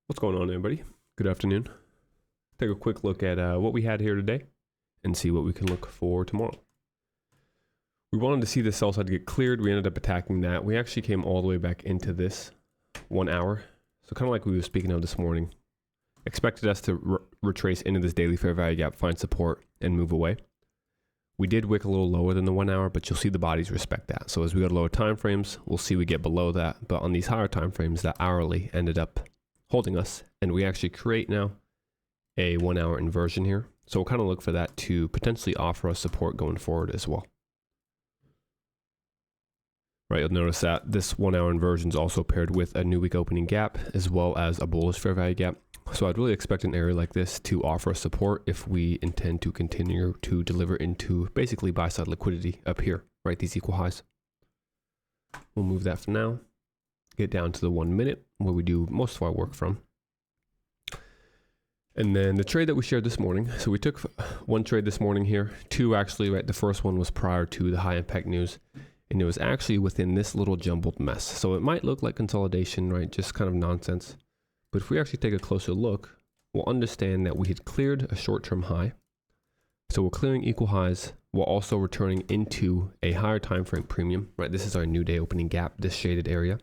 What's going on, everybody? Good afternoon. Take a quick look at what we had here today and see what we can look for tomorrow. We wanted to see the sell side get cleared. We ended up attacking that. We actually came all the way back into this 1 hour. So kind of like we were speaking of this morning. Expected us to retrace into this daily fair value gap, find support, and move away. We did wick a little lower than the 1 hour, but you'll see the bodies respect that. So as we go to lower time frames, we'll see we get below that. But on these higher time frames, that hourly ended up holding us, and we actually create now a 1 hour inversion here. So we'll kind of look for that to potentially offer us support going forward as well. Right, you'll notice that this 1 hour inversion is also paired with a new week opening gap as well as a bullish fair value gap. So I'd really expect an area like this to offer us support if we intend to continue to deliver into basically buy side liquidity up here, right? These equal highs. We'll move that for now. Get down to the 1 minute where we do most of our work from. And then the trade that we shared this morning. So we took one trade this morning here, two actually, right? The first one was prior to the high impact news, and it was actually within this little jumbled mess. So it might look like consolidation, right? Just kind of nonsense. But if we actually take a closer look, we'll understand that we had cleared a short-term high. So we're clearing equal highs while also returning into a higher time frame premium, right? This is our new day opening gap, this shaded area.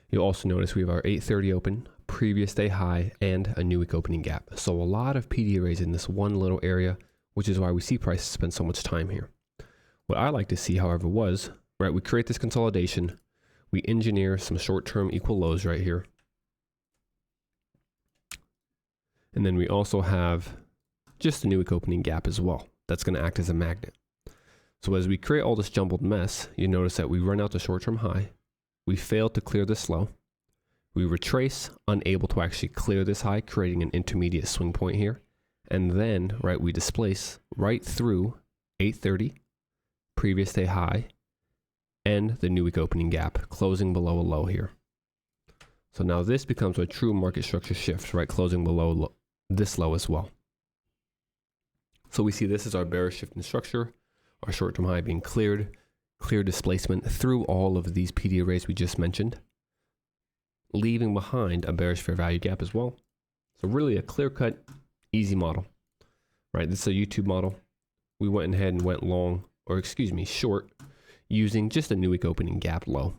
You'll also notice we have our 8:30 open, previous day high, and a new week opening gap. So a lot of PD arrays in this one little area, which is why we see prices spend so much time here. What I like to see, however, was, right, we create this consolidation, we engineer some short-term equal lows right here. And then we also have just a new week opening gap as well. That's going to act as a magnet. So as we create all this jumbled mess, you notice that we run out the short-term high. We fail to clear this low. We retrace, unable to actually clear this high, creating an intermediate swing point here. And then, right, we displace right through 8:30, previous day high, and the new week opening gap, closing below a low here. So now this becomes a true market structure shift, right, closing below this low as well. So we see this is our bearish shift in structure, our short-term high being cleared, clear displacement through all of these PD arrays we just mentioned, leaving behind a bearish fair value gap as well. So really a clear-cut, easy model, right? This is a YouTube model. We went ahead and went long, or excuse me, short, using just a new week opening gap low.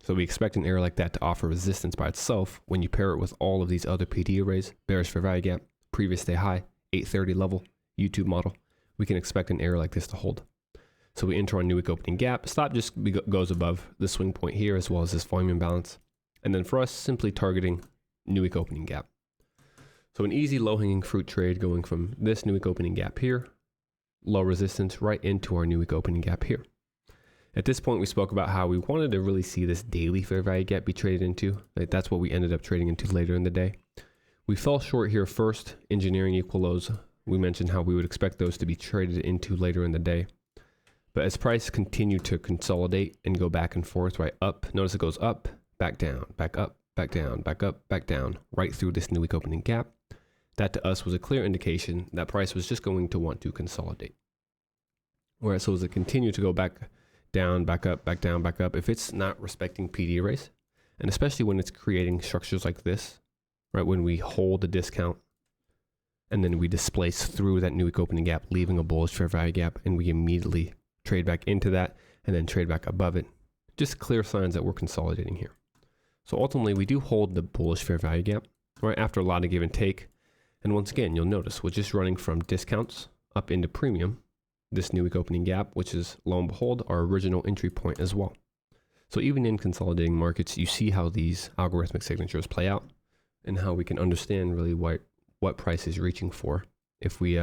So we expect an area like that to offer resistance by itself when you pair it with all of these other PD arrays, bearish fair value gap, previous day high, 8:30 level, YouTube model. We can expect an area like this to hold. So we enter our new week opening gap. Stop just goes above the swing point here as well as this volume imbalance. And then for us, simply targeting new week opening gap. So an easy low hanging fruit trade going from this new week opening gap here, low resistance right into our new week opening gap here. At this point, we spoke about how we wanted to really see this daily fair value gap be traded into. Like that's what we ended up trading into later in the day. We fell short here first, engineering equal lows. We mentioned how we would expect those to be traded into later in the day. But as price continued to consolidate and go back and forth, right up, notice it goes up, back down, back up, back down, back up, back down, right through this new week opening gap. That to us was a clear indication that price was just going to want to consolidate. Whereas so as it continued to go back down, back up, back down, back up, if it's not respecting PD arrays, and especially when it's creating structures like this, right, when we hold a discount and then we displace through that new week opening gap, leaving a bullish fair value gap, and we immediately trade back into that and then trade back above it. Just clear signs that we're consolidating here. So ultimately we do hold the bullish fair value gap right after a lot of give and take. And once again, you'll notice we're just running from discounts up into premium, this new week opening gap, which is lo and behold our original entry point as well. So even in consolidating markets, you see how these algorithmic signatures play out and how we can understand really what price is reaching for if we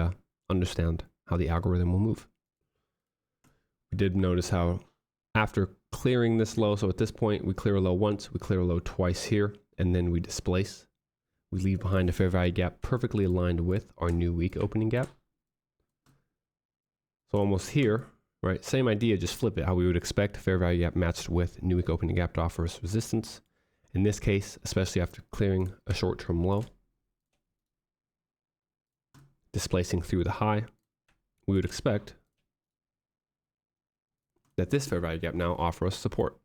understand how the algorithm will move. We did notice how after clearing this low, so at this point we clear a low once, we clear a low twice here, and then we displace. We leave behind a fair value gap perfectly aligned with our new week opening gap. So almost here, right, same idea, just flip it, how we would expect fair value gap matched with new week opening gap to offer us resistance. In this case, especially after clearing a short-term low, displacing through the high, we would expect that this fair value gap now offer us support.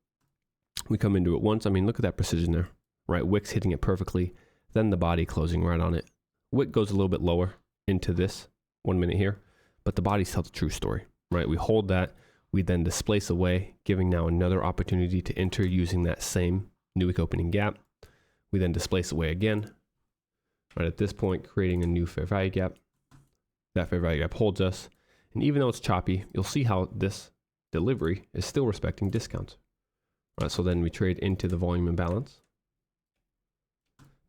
We come into it once. I mean, look at that precision there, right? Wicks hitting it perfectly. then the body closing right on it. Wick goes a little bit lower into this 1 minute here, but the bodies tell the true story, right? We hold that, we then displace away, giving now another opportunity to enter using that same new wick opening gap. We then displace away again, right at this point, creating a new fair value gap. That fair value gap holds us. And even though it's choppy, you'll see how this delivery is still respecting discounts. Right, so then we trade into the volume imbalance.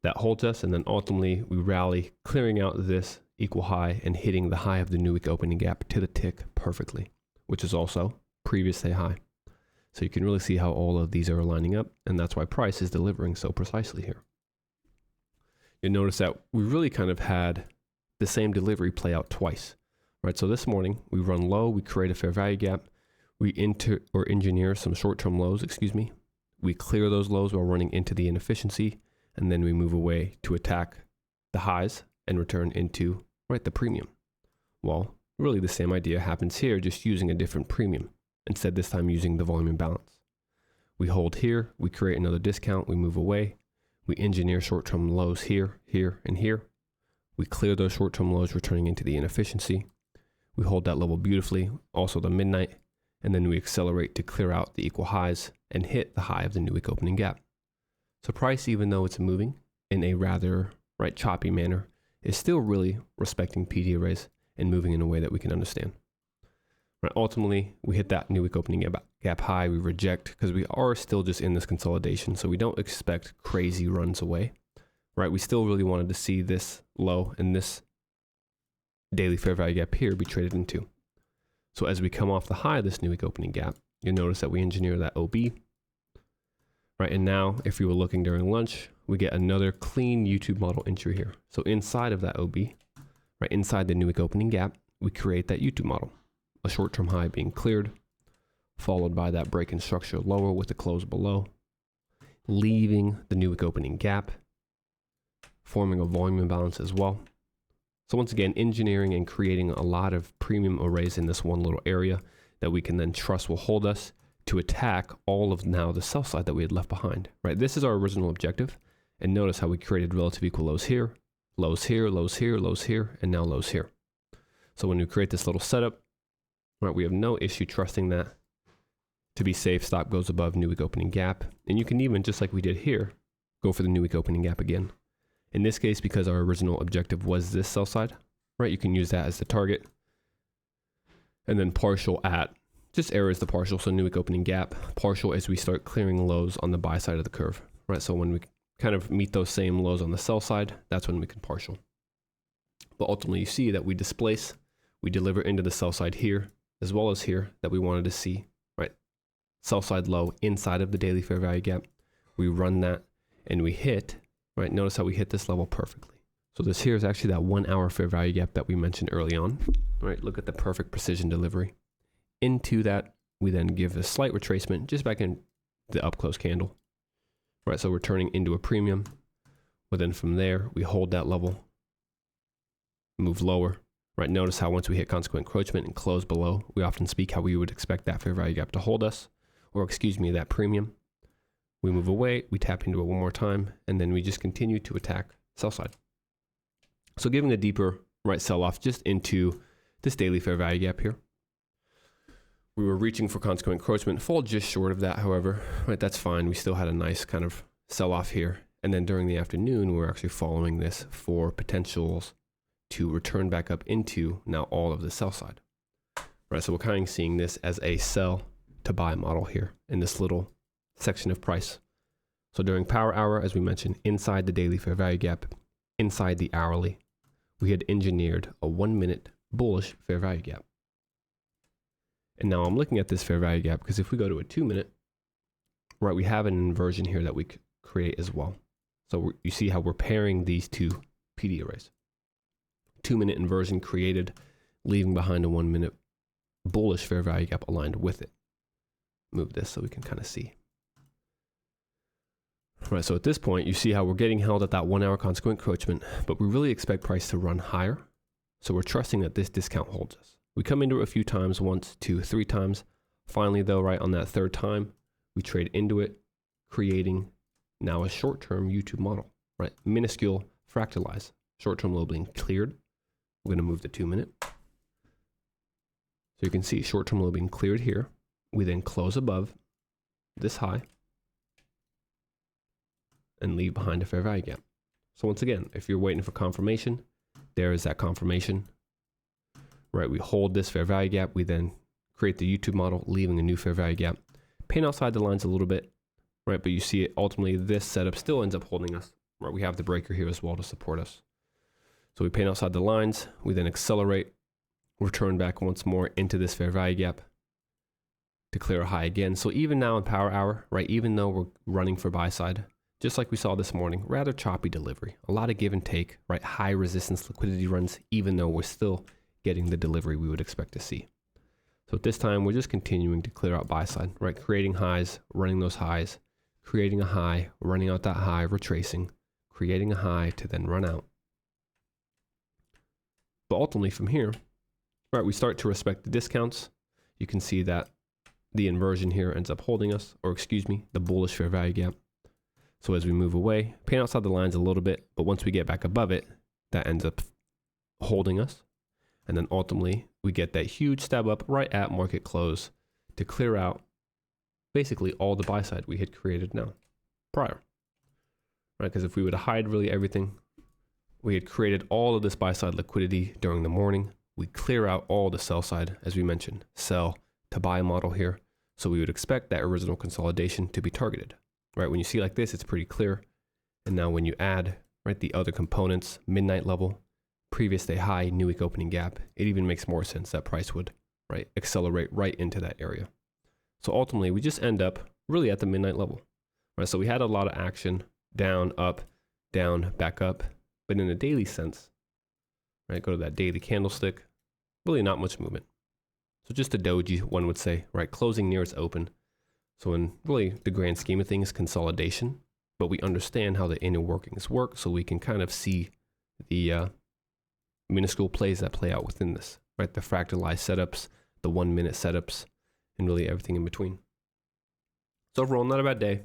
That holds us, and then ultimately we rally, clearing out this equal high and hitting the high of the new wick opening gap to the tick perfectly, which is also previous day high. So you can really see how all of these are lining up, and that's why price is delivering so precisely here. You'll notice that we really kind of had the same delivery play out twice, right? So this morning we run low, we create a fair value gap, we engineer some short-term lows, we clear those lows while running into the inefficiency, and then we move away to attack the highs and return into, right, the premium. Well, really the same idea happens here, just using a different premium, instead this time using the volume imbalance. We hold here, we create another discount, we move away, we engineer short-term lows here, here, and here. We clear those short-term lows, returning into the inefficiency. We hold that level beautifully, also the midnight, and then we accelerate to clear out the equal highs and hit the high of the new wick opening gap. So price, even though it's moving in a rather choppy manner, is still really respecting PD arrays and moving in a way that we can understand. Right, ultimately, we hit that new wick opening gap high, we reject because we are still just in this consolidation, so we don't expect crazy runs away. Right, we still really wanted to see this low and this daily fair value gap here be traded into. So as we come off the high of this new wick opening gap, you'll notice that we engineer that OB. Right, and now if you were looking during lunch, we get another clean YouTube model entry here. So inside of that OB, right inside the new wick opening gap, we create that YouTube model. A short-term high being cleared, followed by that break in structure lower with the close below, leaving the new wick opening gap, forming a volume imbalance as well. So once again, engineering and creating a lot of premium arrays in this one little area that we can then trust will hold us to attack all of now the sell side that we had left behind, right? This is our original objective. And notice how we created relative equal lows here, lows here, lows here, lows here, and now lows here. So when we create this little setup, right, we have no issue trusting that to be safe, stop goes above new wick opening gap. And you can even, just like we did here, go for the new wick opening gap again. In this case, because our original objective was this sell side, right, you can use that as the target. And then partial at, just errors the partial, so new wick opening gap. Partial as we start clearing lows on the buy side of the curve, right? So when we kind of meet those same lows on the sell side, that's when we can partial. But ultimately you see that we displace, we deliver into the sell side here, as well as here that we wanted to see, right? Sell side low inside of the daily fair value gap. We run that and we hit, right? Notice how we hit this level perfectly. So this here is actually that 1 hour fair value gap that we mentioned early on, right? Look at the perfect precision delivery. Into that, we then give a slight retracement just back in the up close candle, right? So we're turning into a premium. But then from there, we hold that level, move lower, right? Notice how once we hit consequent encroachment and close below, we often speak how we would expect that fair value gap to hold us, or excuse me, that premium. We move away, we tap into it one more time, and then we just continue to attack sell side. So giving a deeper right sell off just into this daily fair value gap here. We were reaching for consequent encroachment, fall just short of that, however, right? That's fine. We still had a nice kind of sell off here. And then during the afternoon, we're actually following this for potentials to return back up into now all of the sell side, right? So we're kind of seeing this as a sell to buy model here in this little section of price. So during power hour, as we mentioned, inside the daily fair value gap, inside the hourly, we had engineered a 1 minute bullish fair value gap. And now I'm looking at this fair value gap because if we go to a 2 minute, right, we have an inversion here that we could create as well. So you see how we're pairing these two PD arrays. 2 minute inversion created, leaving behind a 1 minute bullish fair value gap aligned with it. Move this so we can kind of see. Right, so at this point, you see how we're getting held at that 1 hour consequent encroachment, but we really expect price to run higher. So we're trusting that this discount holds us. We come into it a few times, 1, 2, 3 times. Finally though, right on that third time, we trade into it, creating now a short-term YouTube model. right? Minuscule fractalize. Short-term low being cleared. We're going to move to 2 minute. So you can see short-term low being cleared here. We then close above this high and leave behind a fair value gap. So once again, if you're waiting for confirmation, there is that confirmation, right? We hold this fair value gap. We then create the YouTube model, leaving a new fair value gap. Paint outside the lines a little bit, right? But you see it, ultimately this setup still ends up holding us, right? We have the breaker here as well to support us. So we paint outside the lines. We then accelerate, return back once more into this fair value gap to clear a high again. So even now in power hour, right? Even though we're running for buy side, just like we saw this morning, rather choppy delivery, a lot of give and take, right? High resistance liquidity runs, even though we're still getting the delivery we would expect to see. So at this time, we're just continuing to clear out buy side, right? Creating highs, running those highs, creating a high, running out that high, retracing, creating a high to then run out. But ultimately from here, right, we start to respect the discounts. You can see that the inversion here ends up holding us, or excuse me, the bullish fair value gap. So as we move away, paint outside the lines a little bit, but once we get back above it, that ends up holding us. And then ultimately, we get that huge stab up right at market close to clear out basically all the buy side we had created now prior, right? Because if we would hide really everything, we had created all of this buy side liquidity during the morning. We clear out all the sell side, as we mentioned, sell to buy model here. So we would expect that original consolidation to be targeted, right? When you see like this, it's pretty clear. And now when you add, right, the other components, midnight level, previous day high, new week opening gap, it even makes more sense that price would, right, accelerate right into that area. So ultimately, we just end up really at the midnight level, right? So we had a lot of action, down, back up, but in a daily sense, right, go to that daily candlestick, really not much movement. So just a doji, one would say, right, closing near its open. So in really the grand scheme of things, consolidation, but we understand how the inner workings work, so we can kind of see the minuscule plays that play out within this, right? The fractalized setups, the 1 minute setups, and really everything in between. So overall, not a bad day,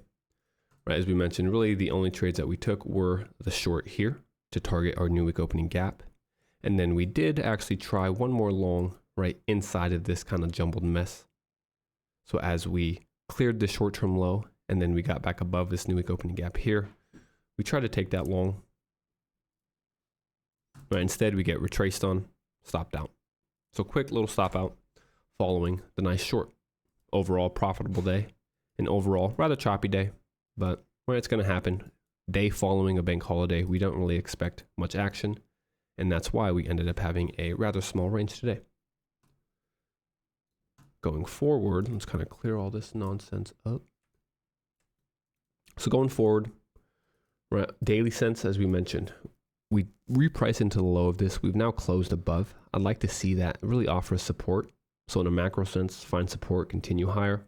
right? As we mentioned, really the only trades that we took were the short here to target our new week opening gap. And then we did actually try one more long, right, inside of this kind of jumbled mess. So as we cleared the short-term low, and then we got back above this new week opening gap here, we tried to take that long. But instead, we get retraced on, stopped out. So quick little stop out following the nice short. Overall, profitable day. An overall, rather choppy day. But when it's going to happen, day following a bank holiday, we don't really expect much action. And that's why we ended up having a rather small range today. Going forward, let's kind of clear all this nonsense up. So going forward, right, daily sense, as we mentioned, we reprice into the low of this. We've now closed above. I'd like to see that really offer support. So in a macro sense, find support, continue higher.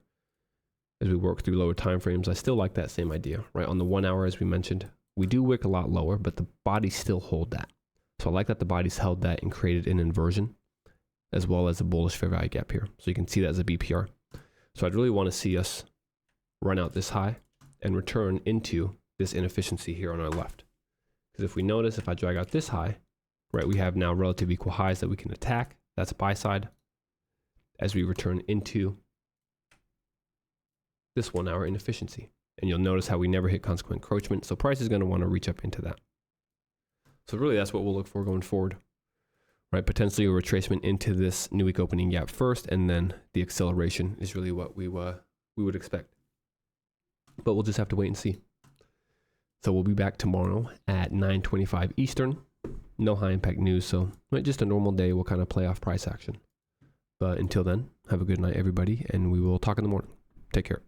As we work through lower time frames, I still like that same idea, right? On the 1 hour, as we mentioned, we do wick a lot lower, but the bodies still hold that. So I like that the bodies held that and created an inversion, as well as a bullish fair value gap here. So you can see that as a BPR. So I'd really want to see us run out this high and return into this inefficiency here on our left. Because if we notice, if I drag out this high, right, we have now relative equal highs that we can attack. That's buy side. As we return into this 1 hour inefficiency. And you'll notice how we never hit consequent encroachment. So price is going to want to reach up into that. So really that's what we'll look for going forward, right? Potentially a retracement into this new week opening gap first, and then the acceleration is really what we would expect. But we'll just have to wait and see. So we'll be back tomorrow at 9:25 Eastern. No high impact news, so just a normal day. We'll kind of play off price action. But until then, have a good night, everybody, and we will talk in the morning. Take care.